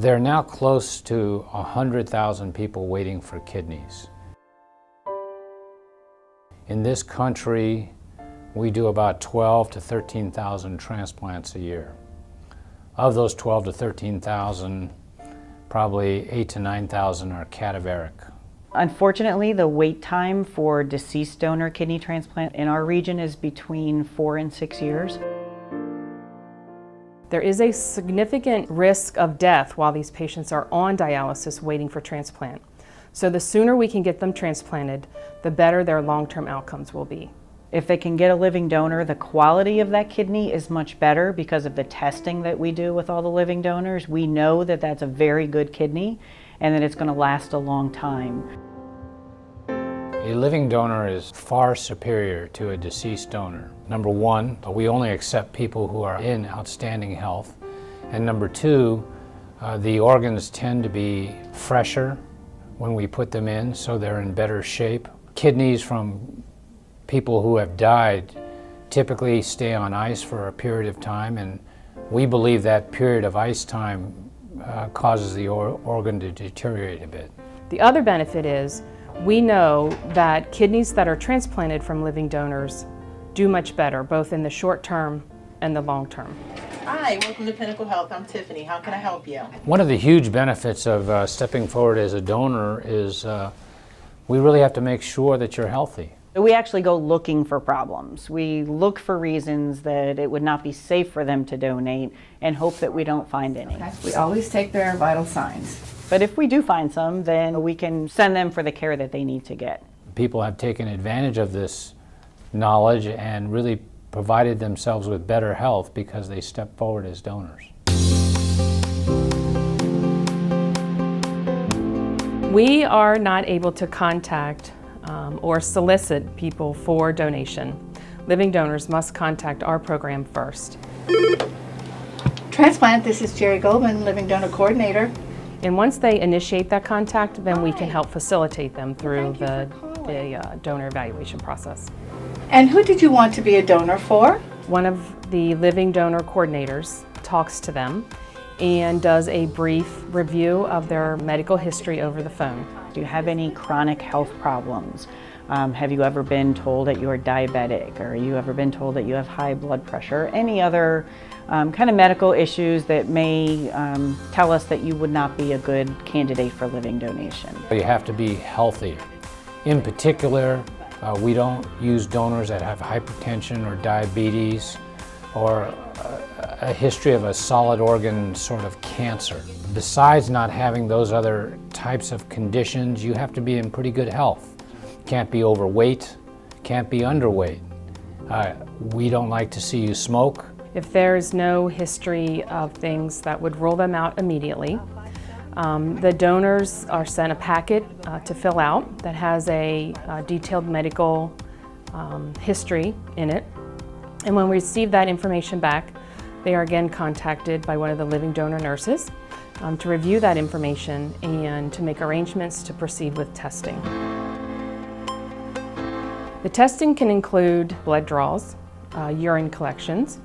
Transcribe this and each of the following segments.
There are now close to 100,000 people waiting for kidneys. In this country, we do about 12 to 13,000 transplants a year. Of those 12 to 13,000, probably 8 to 9,000 are cadaveric. Unfortunately, the wait time for deceased donor kidney transplant in our region is between 4 and 6 years. There is a significant risk of death while these patients are on dialysis waiting for transplant. So the sooner we can get them transplanted, the better their long-term outcomes will be. If they can get a living donor, the quality of that kidney is much better because of the testing that we do with all the living donors. We know that that's a very good kidney and that it's going to last a long time. A living donor is far superior to a deceased donor. Number one, we only accept people who are in outstanding health. And number two, the organs tend to be fresher when we put them in, so they're in better shape. Kidneys from people who have died typically stay on ice for a period of time, and we believe that period of ice time causes the organ to deteriorate a bit. The other benefit is we know that kidneys that are transplanted from living donors do much better, both in the short term and the long term. Hi, welcome to PinnacleHealth. I'm Tiffany. How can I help you? One of the huge benefits of stepping forward as a donor is we really have to make sure that you're healthy. We actually go looking for problems. We look for reasons that it would not be safe for them to donate and hope that we don't find any. Okay. We always take their vital signs. But if we do find some, then we can send them for the care that they need to get. People have taken advantage of this knowledge and really provided themselves with better health because they step forward as donors. We are not able to contact or solicit people for donation. Living donors must contact our program first. Transplant, this is Jerry Goldman, Living Donor Coordinator. And once they initiate that contact, then we can help facilitate them through the donor evaluation process. And who did you want to be a donor for? One of the living donor coordinators talks to them and does a brief review of their medical history over the phone. Do you have any chronic health problems? Have you ever been told that you are diabetic, or you ever been told that you have high blood pressure? Any other kind of medical issues that may tell us that you would not be a good candidate for living donation? You have to be healthy. In particular, we don't use donors that have hypertension or diabetes or a history of a solid organ sort of cancer. Besides not having those other types of conditions, you have to be in pretty good health. Can't be overweight, can't be underweight. We don't like to see you smoke. If there's no history of things that would rule them out immediately, the donors are sent a packet to fill out that has a detailed medical history in it. And when we receive that information back, they are again contacted by one of the living donor nurses to review that information and to make arrangements to proceed with testing. The testing can include blood draws, urine collections,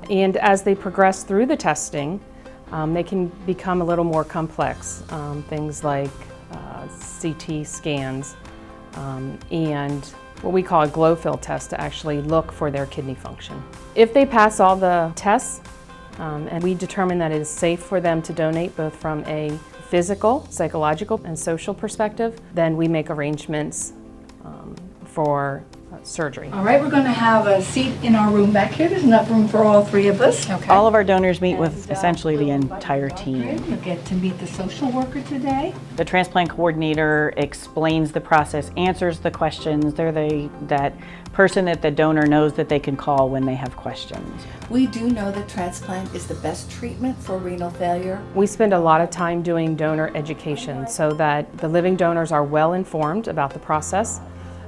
and as they progress through the testing, they can become a little more complex. Things like CT scans and what we call a glow fill test to actually look for their kidney function. If they pass all the tests and we determine that it is safe for them to donate both from a physical, psychological, and social perspective, then we make arrangements for surgery. All right, we're going to have a seat in our room back here. There's enough room for all three of us. Okay. All of our donors meet with essentially the entire team. You'll get to meet the social worker today. The transplant coordinator explains the process, answers the questions. They're that person that the donor knows that they can call when they have questions. We do know that transplant is the best treatment for renal failure. We spend a lot of time doing donor education so that the living donors are well informed about the process,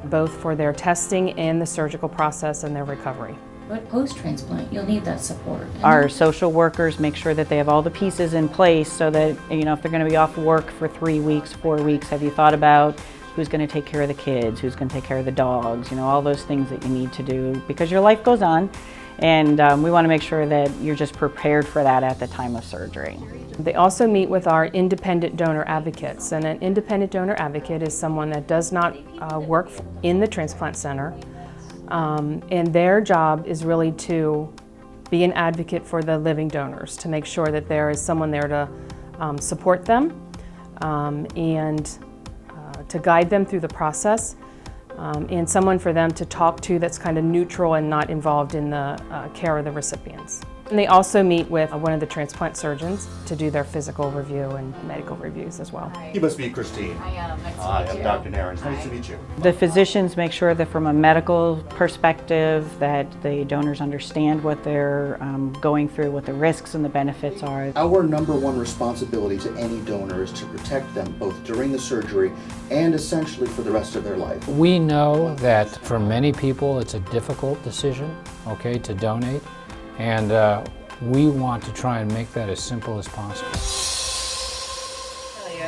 both for their testing and the surgical process and their recovery. But post-transplant, you'll need that support. Our social workers make sure that they have all the pieces in place so that, you know, if they're going to be off work for 3 weeks, 4 weeks, have you thought about who's going to take care of the kids, who's going to take care of the dogs, you know, all those things that you need to do, because your life goes on And we want to make sure that you're just prepared for that at the time of surgery. They also meet with our independent donor advocates, and an independent donor advocate is someone that does not work in the transplant center, and their job is really to be an advocate for the living donors, to make sure that there is someone there to support them and to guide them through the process, and someone for them to talk to that's kind of neutral and not involved in the care of the recipients. And they also meet with one of the transplant surgeons to do their physical review and medical reviews as well. You must be Christine. I am. Nice Hi, to I'm meet you. Dr. Narens. Nice to meet you. The physicians make sure that from a medical perspective that the donors understand what they're going through, what the risks and the benefits are. Our number one responsibility to any donor is to protect them both during the surgery and essentially for the rest of their life. We know that for many people it's a difficult decision, okay, to donate, and we want to try and make that as simple as possible.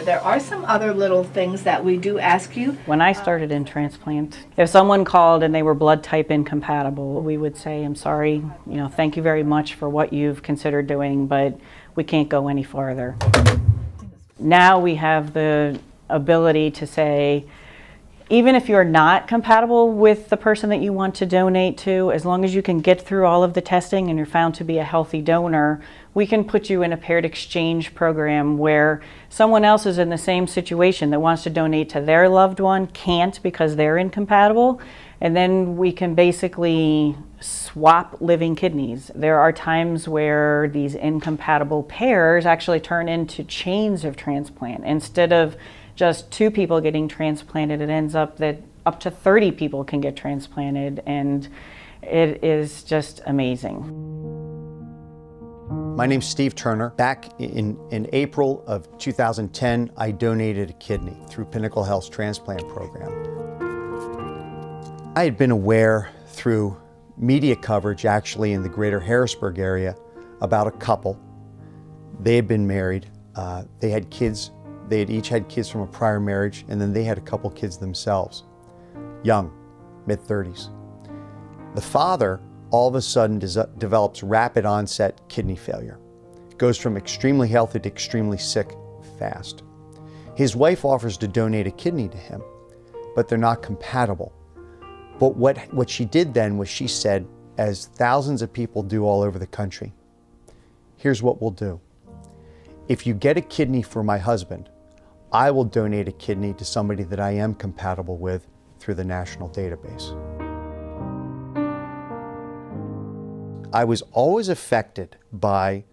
There are some other little things that we do ask you. When I started in transplant, if someone called and they were blood type incompatible, we would say, I'm sorry, thank you very much for what you've considered doing, but we can't go any farther. Now we have the ability to say, even if you're not compatible with the person that you want to donate to, as long as you can get through all of the testing and you're found to be a healthy donor, we can put you in a paired exchange program where someone else is in the same situation that wants to donate to their loved one, can't because they're incompatible, and then we can basically swap living kidneys. There are times where these incompatible pairs actually turn into chains of transplant. Instead of just 2 people getting transplanted, it ends up that up to 30 people can get transplanted, and it is just amazing. My name's Steve Turner. Back in April of 2010, I donated a kidney through PinnacleHealth's transplant program. I had been aware through media coverage, actually in the greater Harrisburg area, about a couple. They had been married, they had kids. They had each had kids from a prior marriage, and then they had a couple kids themselves, young, mid-30s. The father all of a sudden develops rapid onset kidney failure. Goes from extremely healthy to extremely sick fast. His wife offers to donate a kidney to him, but they're not compatible. But what she did then was she said, as thousands of people do all over the country, here's what we'll do. If you get a kidney for my husband, I will donate a kidney to somebody that I am compatible with through the national database. I was always affected by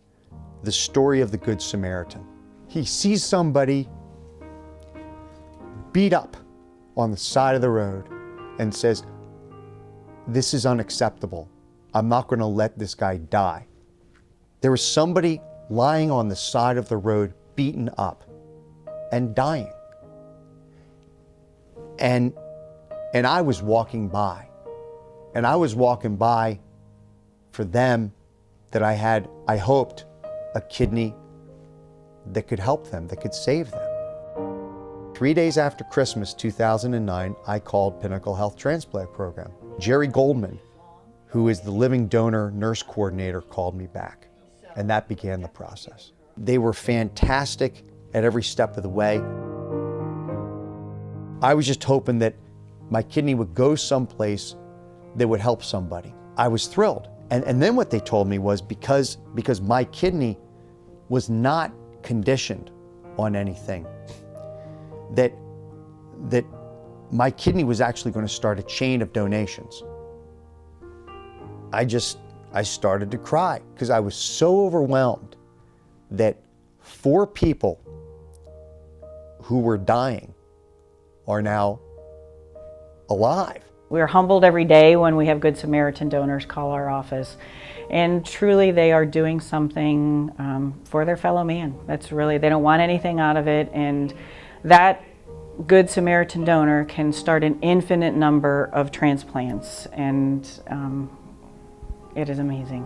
the story of the Good Samaritan. He sees somebody beat up on the side of the road and says, this is unacceptable. I'm not going to let this guy die. There was somebody lying on the side of the road, beaten up and dying. And I was walking by. And I was walking by for them that I had, I hoped, a kidney that could help them, that could save them. 3 days after Christmas 2009, I called PinnacleHealth Transplant Program. Jerry Goldman, who is the living donor nurse coordinator, called me back. And that began the process. They were fantastic at every step of the way. I was just hoping that my kidney would go someplace that would help somebody. I was thrilled. And then what they told me was because my kidney was not conditioned on anything, that my kidney was actually going to start a chain of donations. I started to cry because I was so overwhelmed that 4 people who were dying are now alive. We're humbled every day when we have Good Samaritan donors call our office, and truly they are doing something for their fellow man. That's really, they don't want anything out of it, and that Good Samaritan donor can start an infinite number of transplants, and it is amazing.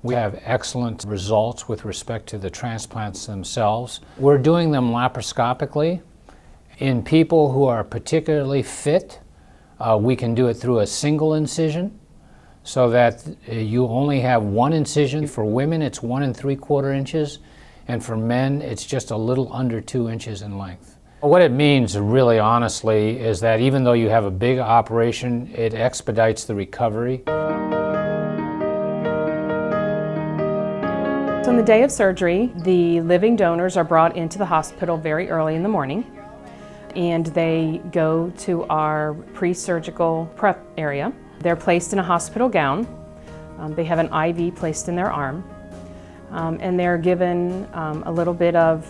We have excellent results with respect to the transplants themselves. We're doing them laparoscopically in people who are particularly fit, We can do it through a single incision, so that you only have one incision. For women, it's 1 3/4 inches, and for men, it's just a little under 2 inches in length. What it means, really honestly, is that even though you have a big operation, it expedites the recovery. So on the day of surgery, the living donors are brought into the hospital very early in the morning, and they go to our pre-surgical prep area. They're placed in a hospital gown. They have an IV placed in their arm, and they're given a little bit of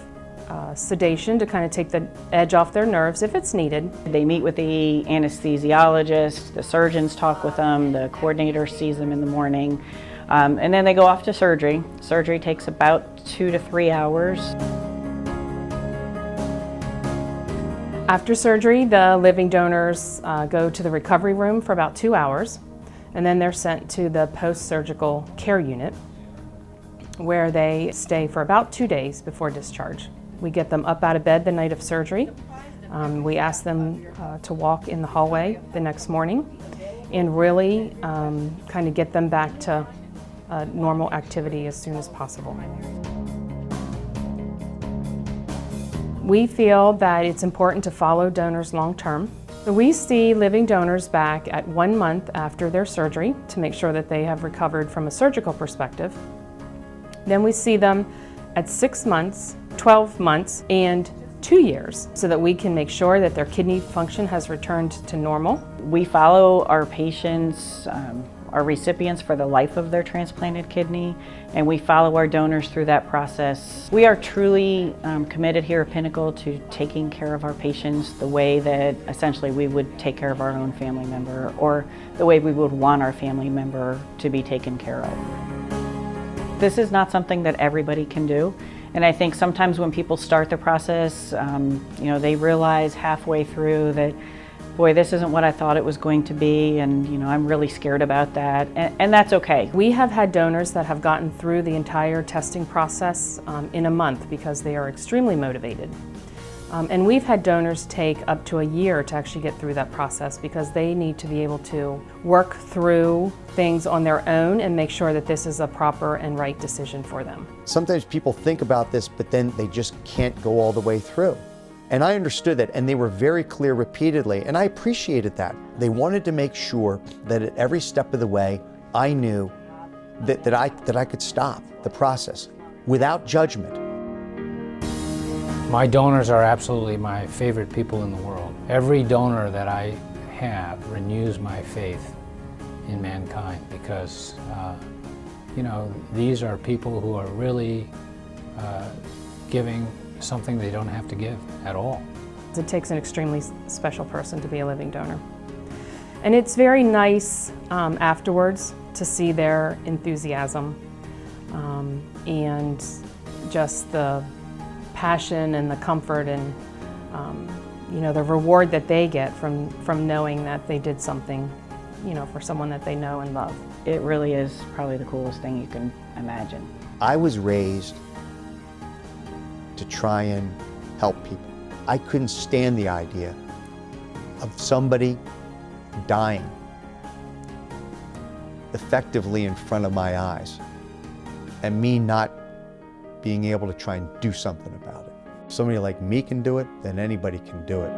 sedation to kind of take the edge off their nerves if it's needed. They meet with the anesthesiologist, the surgeons talk with them, the coordinator sees them in the morning, and then they go off to surgery. Surgery takes about 2 to 3 hours. After surgery, the living donors go to the recovery room for about 2 hours, and then they're sent to the post-surgical care unit, where they stay for about 2 days before discharge. We get them up out of bed the night of surgery. We ask them to walk in the hallway the next morning and really kind of get them back to normal activity as soon as possible. We feel that it's important to follow donors long term. So we see living donors back at 1 month after their surgery to make sure that they have recovered from a surgical perspective. Then we see them at 6 months, 12 months, and 2 years so that we can make sure that their kidney function has returned to normal. We follow our patients, our recipients for the life of their transplanted kidney, and we follow our donors through that process. We are truly committed here at Pinnacle to taking care of our patients the way that essentially we would take care of our own family member, or the way we would want our family member to be taken care of. This is not something that everybody can do, and I think sometimes when people start the process, they realize halfway through that, boy, this isn't what I thought it was going to be, and I'm really scared about that, and that's okay. We have had donors that have gotten through the entire testing process in a month because they are extremely motivated. And we've had donors take up to a year to actually get through that process because they need to be able to work through things on their own and make sure that this is a proper and right decision for them. Sometimes people think about this, but then they just can't go all the way through. And I understood that, and they were very clear repeatedly, and I appreciated that. They wanted to make sure that at every step of the way, I knew that I could stop the process without judgment. My donors are absolutely my favorite people in the world. Every donor that I have renews my faith in mankind because, these are people who are really giving something they don't have to give at all. It takes an extremely special person to be a living donor. And it's very nice afterwards to see their enthusiasm and just the passion and the comfort and the reward that they get from knowing that they did something for someone that they know and love. It really is probably the coolest thing you can imagine. I was raised to try and help people. I couldn't stand the idea of somebody dying effectively in front of my eyes and me not being able to try and do something about it. If somebody like me can do it, then anybody can do it.